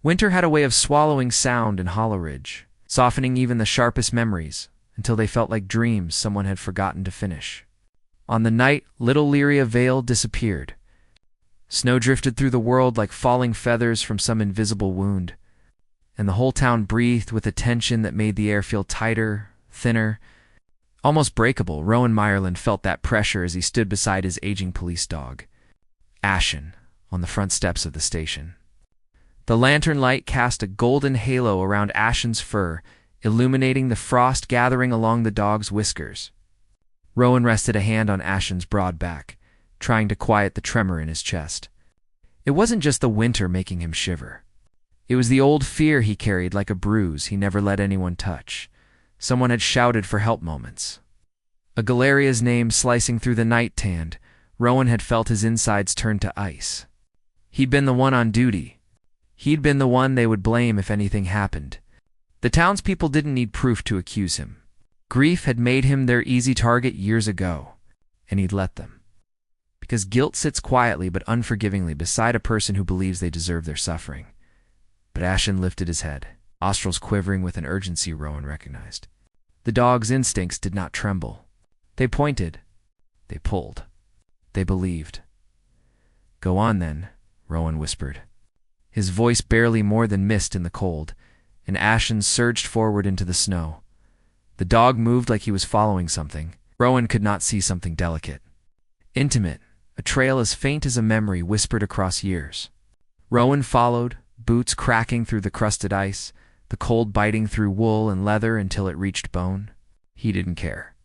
Winter had a way of swallowing sound and hollow ridge, softening even the sharpest memories, until they felt like dreams someone had forgotten to finish. On the night little Lyria Vale disappeared. Snow drifted through the world like falling feathers from some invisible wound, and the whole town breathed with a tension that made the air feel tighter, thinner, almost breakable. Rowan Meyerland felt that pressure as he stood beside his aging police dog, Ashen, on the front steps of the station. The lantern light cast a golden halo around Ashen's fur, illuminating the frost gathering along the dog's whiskers. Rowan rested a hand on Ashen's broad back, trying to quiet the tremor in his chest. It wasn't just the winter making him shiver. It was the old fear he carried like a bruise he never let anyone touch. Someone had shouted for help moments. A Galeria's name slicing through the night tanned, Rowan had felt his insides turn to ice. He'd been the one on duty. He'd been the one they would blame if anything happened. The townspeople didn't need proof to accuse him. Grief had made him their easy target years ago, and he'd let them. Because guilt sits quietly but unforgivingly beside a person who believes they deserve their suffering. But Ashen lifted his head, nostrils quivering with an urgency Rowan recognized. The dog's instincts did not tremble. They pointed. They pulled. They believed. "Go on, then," Rowan whispered. His voice barely more than mist in the cold, and Ashen surged forward into the snow. The dog moved like he was following something. Rowan could not see something delicate. Intimate, a trail as faint as a memory whispered across years. Rowan followed, boots cracking through the crusted ice, the cold biting through wool and leather until it reached bone. He didn't care.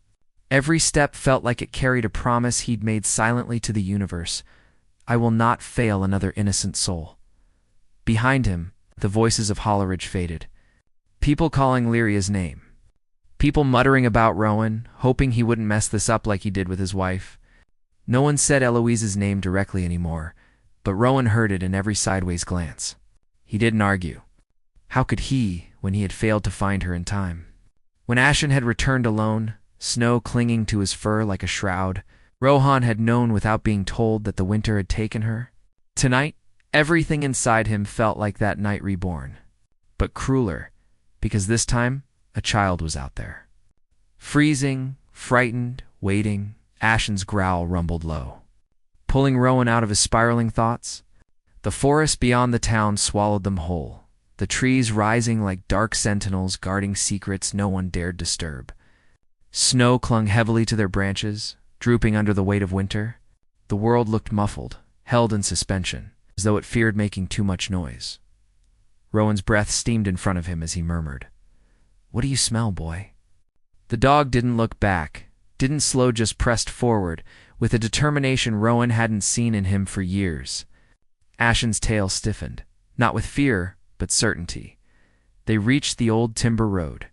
Every step felt like it carried a promise he'd made silently to the universe. "I will not fail another innocent soul." Behind him, the voices of Holleridge faded. People calling Lyria's name. People muttering about Rowan, hoping he wouldn't mess this up like he did with his wife. No one said Eloise's name directly anymore, but Rowan heard it in every sideways glance. He didn't argue. How could he, when he had failed to find her in time? When Ashen had returned alone, snow clinging to his fur like a shroud, Rohan had known without being told that the winter had taken her. Tonight, everything inside him felt like that night reborn, but crueler, because this time, a child was out there. Freezing, frightened, waiting, Ashen's growl rumbled low, pulling Rowan out of his spiraling thoughts. The forest beyond the town swallowed them whole, the trees rising like dark sentinels guarding secrets no one dared disturb. Snow clung heavily to their branches, drooping under the weight of winter. The world looked muffled, held in suspension, as though it feared making too much noise. Rowan's breath steamed in front of him as he murmured, "What do you smell, boy?" The dog didn't look back, didn't slow, just pressed forward, with a determination Rowan hadn't seen in him for years. Ashen's tail stiffened, not with fear, but certainty. They reached the old timber road,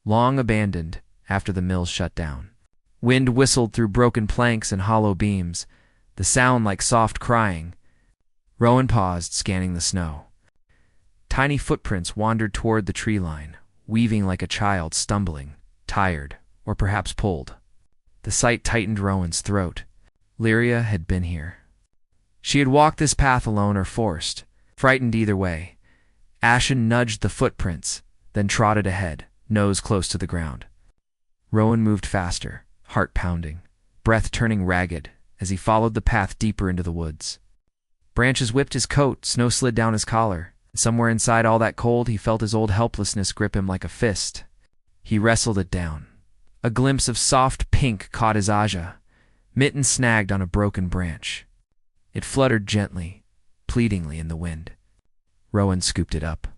long abandoned after the mills shut down. Wind whistled through broken planks and hollow beams, the sound like soft crying. Rowan paused, scanning the snow. Tiny footprints wandered toward the tree line, weaving like a child stumbling, tired, or perhaps pulled. The sight tightened Rowan's throat. Lyria had been here. She had walked this path alone or forced, frightened either way. Ashen nudged the footprints, then trotted ahead, nose close to the ground. Rowan moved faster, heart pounding, breath turning ragged as he followed the path deeper into the woods. Branches whipped his coat, snow slid down his collar, and somewhere inside all that cold he felt his old helplessness grip him like a fist. He wrestled it down. A glimpse of soft pink caught his Aja, mitten snagged on a broken branch. It fluttered gently, pleadingly in the wind. Rowan scooped it up.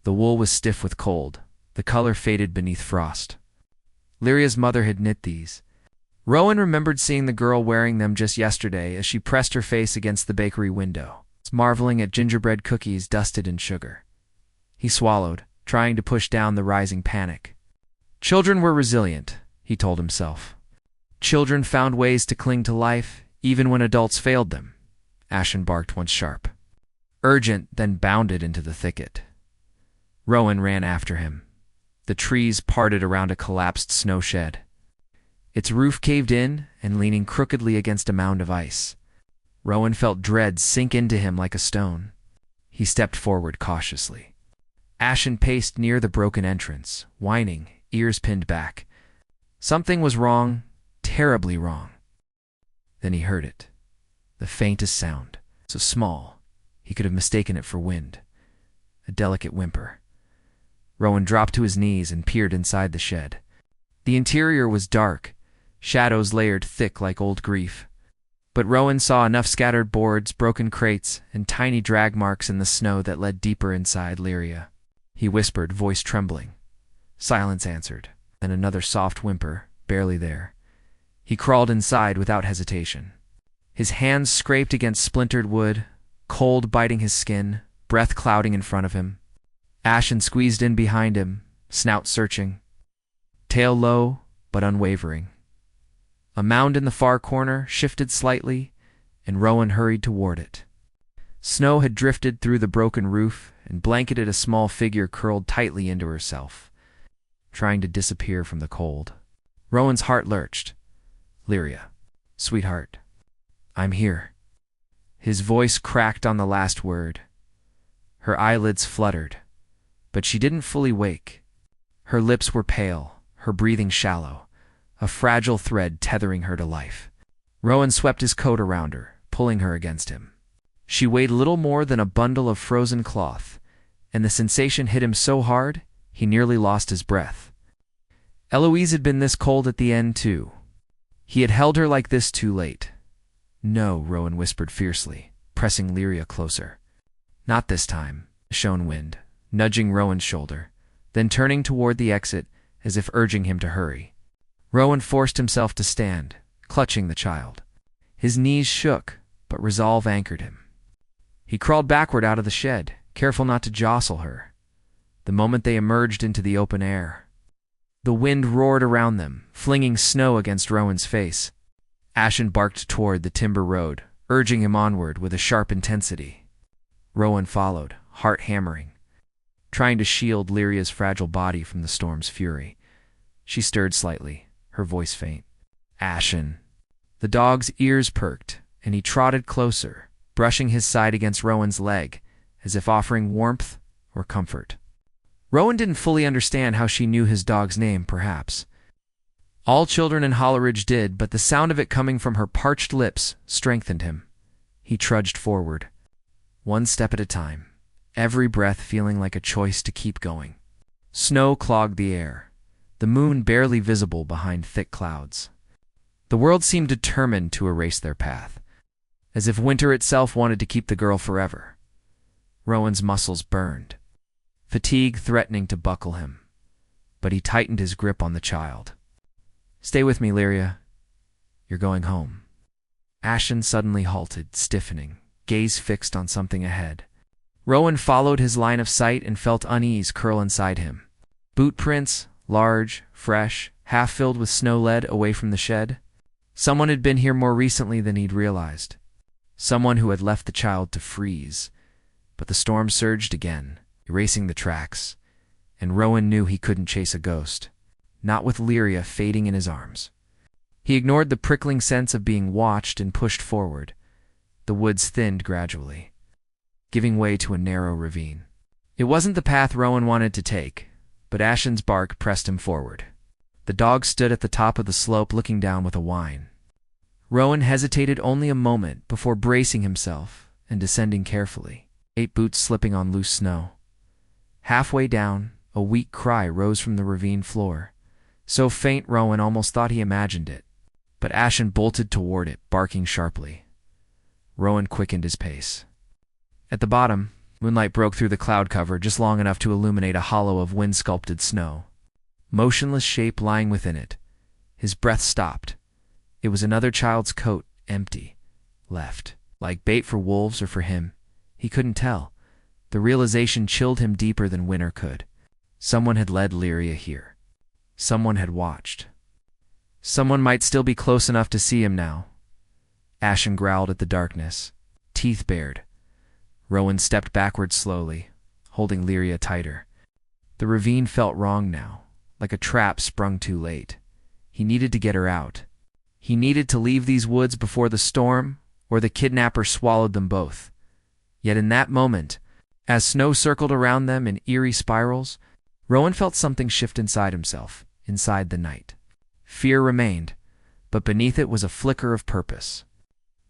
The wool was stiff with cold, the color faded beneath frost. Lyria's mother had knit these. Rowan remembered seeing the girl wearing them just yesterday as she pressed her face against the bakery window, marveling at gingerbread cookies dusted in sugar. He swallowed, trying to push down the rising panic. Children were resilient, he told himself. Children found ways to cling to life, even when adults failed them. Ashen barked once sharp. Urgent, then bounded into the thicket. Rowan ran after him. The trees parted around a collapsed snow shed. Its roof caved in and leaning crookedly against a mound of ice. Rowan felt dread sink into him like a stone. He stepped forward cautiously. Ashen paced near the broken entrance, whining, ears pinned back. Something was wrong, terribly wrong. Then he heard it. The faintest sound, so small he could have mistaken it for wind. A delicate whimper. Rowan dropped to his knees and peered inside the shed. The interior was dark, shadows layered thick like old grief. But Rowan saw enough scattered boards, broken crates, and tiny drag marks in the snow that led deeper inside Lyria. He whispered, voice trembling. Silence answered, then another soft whimper, barely there. He crawled inside without hesitation. His hands scraped against splintered wood, cold biting his skin, breath clouding in front of him. Ashen squeezed in behind him, snout searching. Tail low, but unwavering. A mound in the far corner shifted slightly, and Rowan hurried toward it. Snow had drifted through the broken roof and blanketed a small figure curled tightly into herself, trying to disappear from the cold. Rowan's heart lurched. Lyria, sweetheart, I'm here. His voice cracked on the last word. Her eyelids fluttered, but she didn't fully wake. Her lips were pale, her breathing shallow, a fragile thread tethering her to life. Rowan swept his coat around her, pulling her against him. She weighed little more than a bundle of frozen cloth, and the sensation hit him so hard he nearly lost his breath. Eloise had been this cold at the end, too. He had held her like this too late. No, Rowan whispered fiercely, pressing Lyria closer. Not this time, shone Wind, nudging Rowan's shoulder, then turning toward the exit as if urging him to hurry. Rowan forced himself to stand, clutching the child. His knees shook, but resolve anchored him. He crawled backward out of the shed, careful not to jostle her. The moment they emerged into the open air, the wind roared around them, flinging snow against Rowan's face. Ashen barked toward the timber road, urging him onward with a sharp intensity. Rowan followed, heart hammering, trying to shield Lyria's fragile body from the storm's fury. She stirred slightly, her voice faint. Ashen. The dog's ears perked, and he trotted closer, brushing his side against Rowan's leg, as if offering warmth or comfort. Rowan didn't fully understand how she knew his dog's name, perhaps. All children in Holleridge did, but the sound of it coming from her parched lips strengthened him. He trudged forward, one step at a time, every breath feeling like a choice to keep going. Snow clogged the air, the moon barely visible behind thick clouds. The world seemed determined to erase their path, as if winter itself wanted to keep the girl forever. Rowan's muscles burned, fatigue threatening to buckle him, but he tightened his grip on the child. Stay with me, Lyria. You're going home. Ashen suddenly halted, stiffening, gaze fixed on something ahead. Rowan followed his line of sight and felt unease curl inside him. Boot prints, large, fresh, half filled with snow, led away from the shed. Someone had been here more recently than he'd realized. Someone who had left the child to freeze. But the storm surged again, erasing the tracks, and Rowan knew he couldn't chase a ghost, not with Lyria fading in his arms. He ignored the prickling sense of being watched and pushed forward. The woods thinned gradually, giving way to a narrow ravine. It wasn't the path Rowan wanted to take, but Ashen's bark pressed him forward. The dog stood at the top of the slope looking down with a whine. Rowan hesitated only a moment before bracing himself and descending carefully, 8 boots slipping on loose snow. Halfway down, a weak cry rose from the ravine floor, so faint Rowan almost thought he imagined it. But Ashen bolted toward it, barking sharply. Rowan quickened his pace. At the bottom, moonlight broke through the cloud cover just long enough to illuminate a hollow of wind-sculpted snow. Motionless shape lying within it. His breath stopped. It was another child's coat, empty, left, like bait for wolves or for him. He couldn't tell. The realization chilled him deeper than winter could. Someone had led Lyria here. Someone had watched. Someone might still be close enough to see him now. Ashen growled at the darkness, teeth bared. Rowan stepped backward slowly, holding Lyria tighter. The ravine felt wrong now, like a trap sprung too late. He needed to get her out. He needed to leave these woods before the storm, or the kidnapper swallowed them both. Yet in that moment, As snow circled around them in eerie spirals, Rowan felt something shift inside himself, inside the night. Fear remained, but beneath it was a flicker of purpose.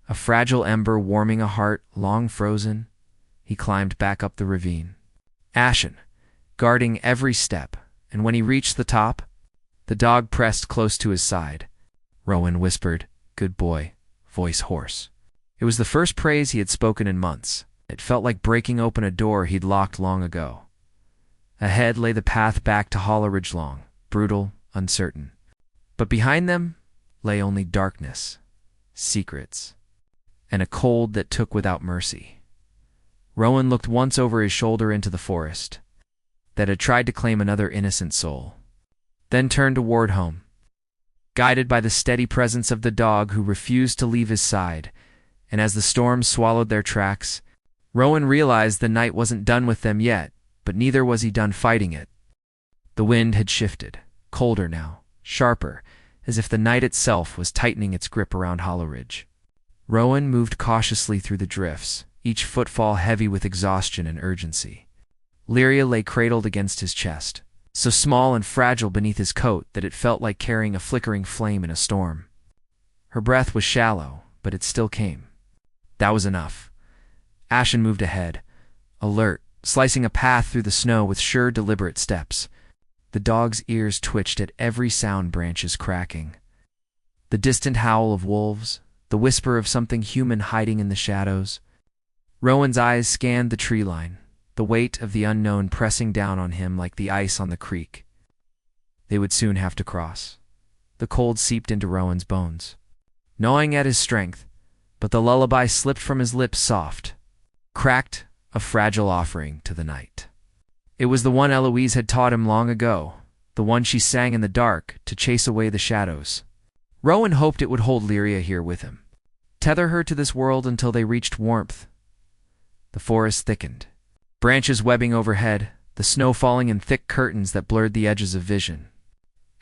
A fragile ember warming a heart long frozen. He climbed back up the ravine, ashen, guarding every step, and when he reached the top, the dog pressed close to his side. Rowan whispered, "Good boy," voice hoarse. It was the first praise he had spoken in months. It felt like breaking open a door he'd locked long ago. Ahead lay the path back to Holleridge Long, brutal, uncertain. But behind them lay only darkness, secrets, and a cold that took without mercy. Rowan looked once over his shoulder into the forest that had tried to claim another innocent soul, then turned toward home, guided by the steady presence of the dog who refused to leave his side. And as the storm swallowed their tracks, Rowan realized the night wasn't done with them yet, but neither was he done fighting it. The wind had shifted, colder now, sharper, as if the night itself was tightening its grip around Holleridge. Rowan moved cautiously through the drifts, each footfall heavy with exhaustion and urgency. Lyria lay cradled against his chest, so small and fragile beneath his coat that it felt like carrying a flickering flame in a storm. Her breath was shallow, but it still came. That was enough. Ashen moved ahead, alert, slicing a path through the snow with sure, deliberate steps. The dog's ears twitched at every sound, branches cracking. The distant howl of wolves, the whisper of something human hiding in the shadows. Rowan's eyes scanned the tree line, the weight of the unknown pressing down on him like the ice on the creek. They would soon have to cross. The cold seeped into Rowan's bones, gnawing at his strength, but the lullaby slipped from his lips soft, cracked, a fragile offering to the night. It was the one Eloise had taught him long ago, the one she sang in the dark to chase away the shadows. Rowan hoped it would hold Lyria here with him, tether her to this world until they reached warmth. The forest thickened, branches webbing overhead, the snow falling in thick curtains that blurred the edges of vision.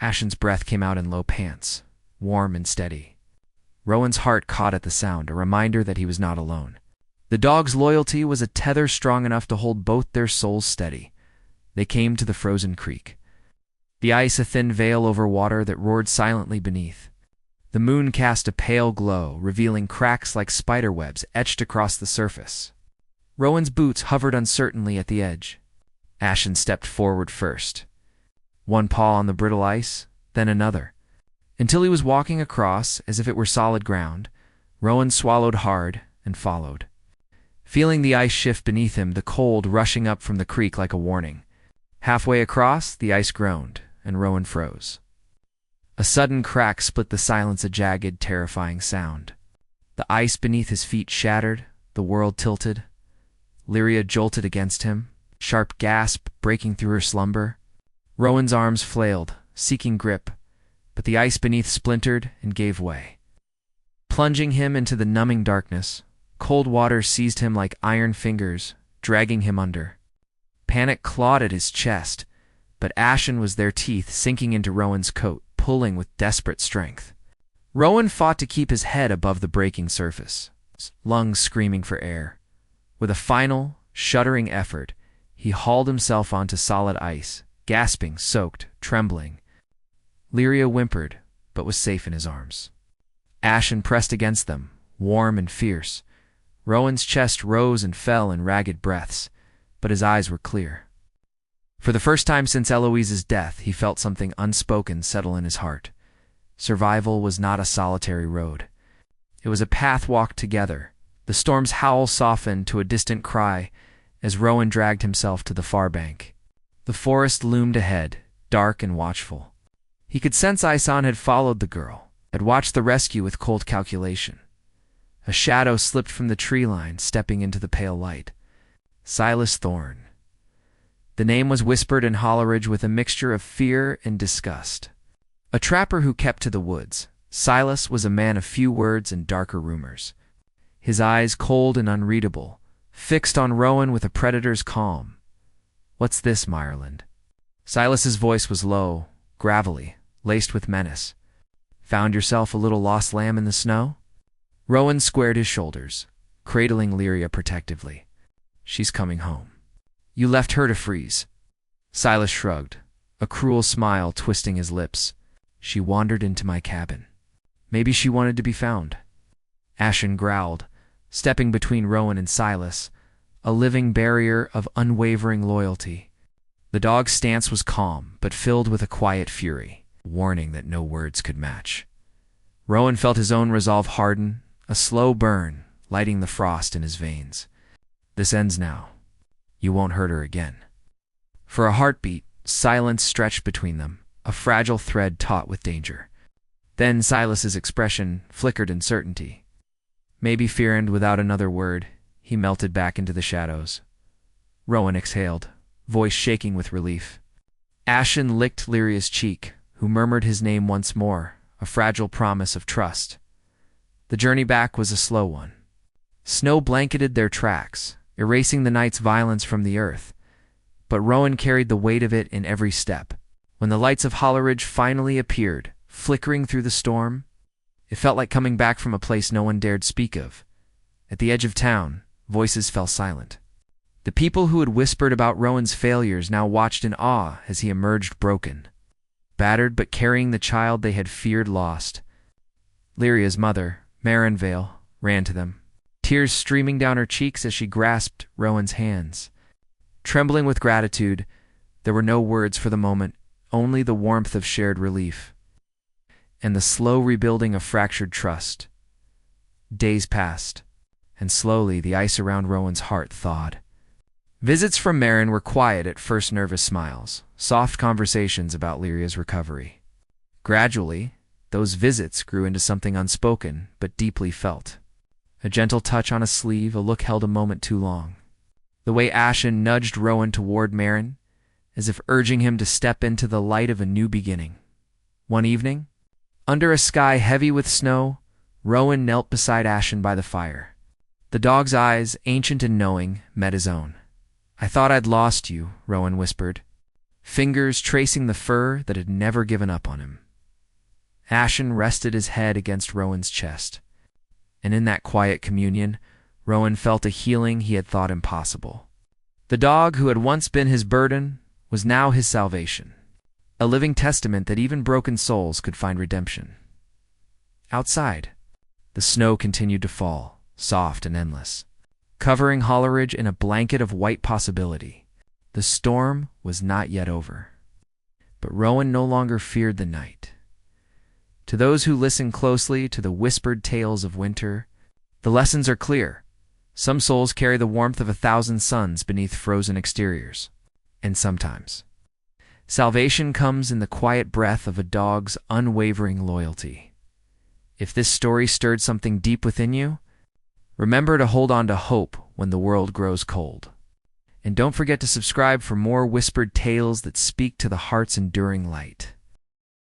Ashen's breath came out in low pants, warm and steady. Rowan's heart caught at the sound, a reminder that he was not alone. The dog's loyalty was a tether strong enough to hold both their souls steady. They came to the frozen creek. The ice a thin veil over water that roared silently beneath. The moon cast a pale glow, revealing cracks like spider webs etched across the surface. Rowan's boots hovered uncertainly at the edge. Ashen stepped forward first, one paw on the brittle ice, then another. Until he was walking across as if it were solid ground, Rowan swallowed hard and followed, feeling the ice shift beneath him, the cold rushing up from the creek like a warning. Halfway across, the ice groaned, and Rowan froze. A sudden crack split the silence, a jagged, terrifying sound. The ice beneath his feet shattered, the world tilted. Lyria jolted against him, sharp gasp breaking through her slumber. Rowan's arms flailed, seeking grip, but the ice beneath splintered and gave way. Plunging him into the numbing darkness, cold water seized him like iron fingers, dragging him under. Panic clawed at his chest, but ashen was their teeth sinking into Rowan's coat, pulling with desperate strength. Rowan fought to keep his head above the breaking surface, lungs screaming for air. With a final, shuddering effort, he hauled himself onto solid ice, gasping, soaked, trembling. Lyria whimpered, but was safe in his arms. Ashen pressed against them, warm and fierce. Rowan's chest rose and fell in ragged breaths, but his eyes were clear. For the first time since Eloise's death, he felt something unspoken settle in his heart. Survival was not a solitary road. It was a path walked together. The storm's howl softened to a distant cry as Rowan dragged himself to the far bank. The forest loomed ahead, dark and watchful. He could sense Ison had followed the girl, had watched the rescue with cold calculation. A shadow slipped from the tree line, stepping into the pale light. Silas Thorne. The name was whispered in Holleridge with a mixture of fear and disgust. A trapper who kept to the woods, Silas was a man of few words and darker rumors. His eyes cold and unreadable, fixed on Rowan with a predator's calm. "What's this, Meyerland?" Silas's voice was low, gravelly, laced with menace. "Found yourself a little lost lamb in the snow?" Rowan squared his shoulders, cradling Lyria protectively. "She's coming home." You left her to freeze. Silas shrugged, a cruel smile twisting his lips. She wandered into my cabin. Maybe she wanted to be found. Ashen growled, stepping between Rowan and Silas, a living barrier of unwavering loyalty. The dog's stance was calm, but filled with a quiet fury, a warning that no words could match. Rowan felt his own resolve harden, a slow burn, lighting the frost in his veins. This ends now. You won't hurt her again. For a heartbeat, silence stretched between them, a fragile thread taut with danger. Then Silas's expression flickered in certainty. Maybe fear, and without another word, he melted back into the shadows. Rowan exhaled, voice shaking with relief. Ashen licked Lyria's cheek, who murmured his name once more, a fragile promise of trust. The journey back was a slow one. Snow blanketed their tracks, erasing the night's violence from the earth, but Rowan carried the weight of it in every step. When the lights of Holleridge finally appeared, flickering through the storm, it felt like coming back from a place no one dared speak of. At the edge of town, voices fell silent. The people who had whispered about Rowan's failures now watched in awe as he emerged broken, battered but carrying the child they had feared lost. Lyria's mother, Marinvale, ran to them, tears streaming down her cheeks as she grasped Rowan's hands. Trembling with gratitude, there were no words for the moment, only the warmth of shared relief and the slow rebuilding of fractured trust. Days passed, and slowly the ice around Rowan's heart thawed. Visits from Marin were quiet at first, nervous smiles, soft conversations about Lyria's recovery. Gradually, those visits grew into something unspoken but deeply felt. A gentle touch on a sleeve, a look held a moment too long. The way Ashen nudged Rowan toward Marin, as if urging him to step into the light of a new beginning. One evening, under a sky heavy with snow, Rowan knelt beside Ashen by the fire. The dog's eyes, ancient and knowing, met his own. "I thought I'd lost you," Rowan whispered, fingers tracing the fur that had never given up on him. Ashen rested his head against Rowan's chest, and in that quiet communion, Rowan felt a healing he had thought impossible. The dog who had once been his burden was now his salvation, a living testament that even broken souls could find redemption. Outside, the snow continued to fall, soft and endless, covering Holleridge in a blanket of white possibility. The storm was not yet over. But Rowan no longer feared the night. To those who listen closely to the whispered tales of winter, the lessons are clear. Some souls carry the warmth of 1,000 suns beneath frozen exteriors. And sometimes, salvation comes in the quiet breath of a dog's unwavering loyalty. If this story stirred something deep within you, remember to hold on to hope when the world grows cold. And don't forget to subscribe for more whispered tales that speak to the heart's enduring light.